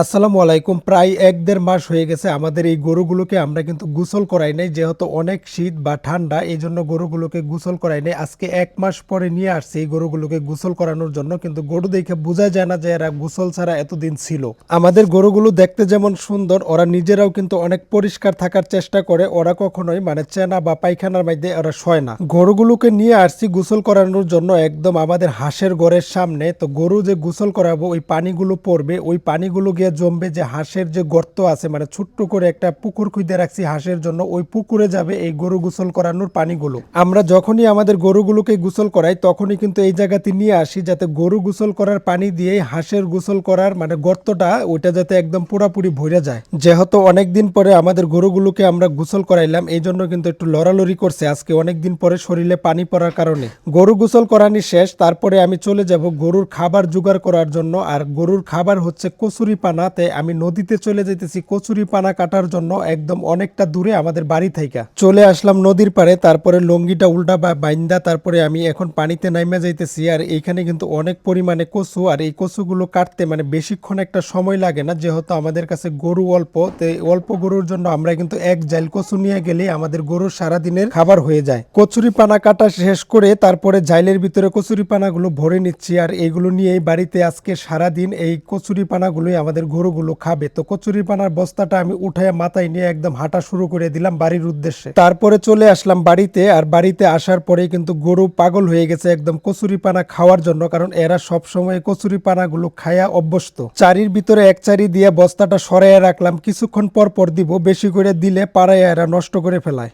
আসসালামু আলাইকুম। প্রায় ১-১.৫ মাস হয়ে গেছে আমাদের এই গরুগুলোকে আমরা কিন্তু গোসল করাই নাই। যেহেতু অনেক শীত বা ঠান্ডা এজন্য গরুগুলোকে গোসল করাই নাই। আজকে ১ মাস পরে নিয়ে আসছি এই গরুগুলোকে গোসল করানোর জন্য। কিন্তু গরু দেখে বোঝা যায় না যে এরা গোসল ছাড়া এতদিন ছিল। আমাদের গরুগুলো দেখতে যেমন সুন্দর, ওরা নিজেরাও কিন্তু অনেক পরিষ্কার থাকার চেষ্টা করে। ওরা কখনোই চেনা বা পায়খানার মধ্যে ওরা শয় না। গরুগুলোকে নিয়ে আসছি গোসল করানোর জন্য একদম আমাদের হাঁসের ঘরের সামনে। তো গরু যে গোসল করাবো ওই পানিগুলো পড়বে, ওই পানিগুলো গিয়ে জমবে যে হাঁসের যে গর্ত আছে, ছোট্ট করে একটা পুকুর খুঁজে রাখছি হাঁসের জন্য, ওই পুকুরে যাবে এই গরু গোসল করানোর পানিগুলো। আমরা যখনই আমাদের গরুগুলোকে গোসল করাই তখনই কিন্তু এই জায়গাতে নিয়ে আসি যাতে গরু গোসল করার পানি দিয়ে হাঁসের গোসল করার গর্তটা ওইটা যাতে একদম পুরাপুরি ভরে যায়। যেহেতু অনেকদিন পরে আমাদের গরুগুলোকে আমরা গোসল করাইলাম এই জন্য কিন্তু একটু লড়ালড়ি করছে আজকে, অনেকদিন পরে শরীরে পানি পড়ার কারণে। গরু গোসল করানি শেষ, তারপরে আমি চলে যাব গরুর খাবার জোগাড় করার জন্য। আর গরুর খাবার হচ্ছে কচুরি পানা। আমি নদীতে চলে যেতেছি কচুরি পানা কাটার জন্য, একদম অনেকটা দূরে আমাদের বাড়ি থেকে। চলে আসলাম নদীর পাড়ে, তারপরে লঙ্গিটা উল্টা বাইন্দা তারপরে আমি এখন পানিতে নাইমা যাইতেছি। আর এইখানে কিন্তু অনেক পরিমাণে কচু, আর এই কচুগুলো কাটতে বেশিক্ষণ একটা সময় লাগে না, যেহেতু আমাদের কাছে গরু অল্প। তো অল্প গরুর জন্য আমরা কিন্তু এক জাইল কচু নিয়ে গেলে আমাদের গরুর সারাদিনের খাবার হয়ে যায়। কচুরি পানা কাটা শেষ করে তারপরে জাইলের ভিতরে কচুরি পানাগুলো ভরে নিচ্ছি, আর এইগুলো নিয়েই বাড়িতে আজকে সারাদিন এই কচুরি পানাগুলোই আমাদের গরুগুলো খাবে। তো কচুরি পানার বস্তাটা আমি উঠায় মাথায় নিয়ে একদম হাঁটা শুরু করে দিলাম বাড়ির উদ্দেশ্যে। তারপরে চলে আসলাম বাড়িতে, আর বাড়িতে আসার পরে কিন্তু গরু পাগল হয়ে গেছে একদম কচুরি পানা খাওয়ার জন্য, কারণ এরা সব সময় কচুরি পানাগুলো খায়া অভ্যস্ত। চারির ভিতরে এক চারি দিয়ে বস্তাটা সরাইয়া রাখলাম, কিছুক্ষণ পর পর দিব, বেশি করে দিলে পাড়ায় এরা নষ্ট করে ফেলায়।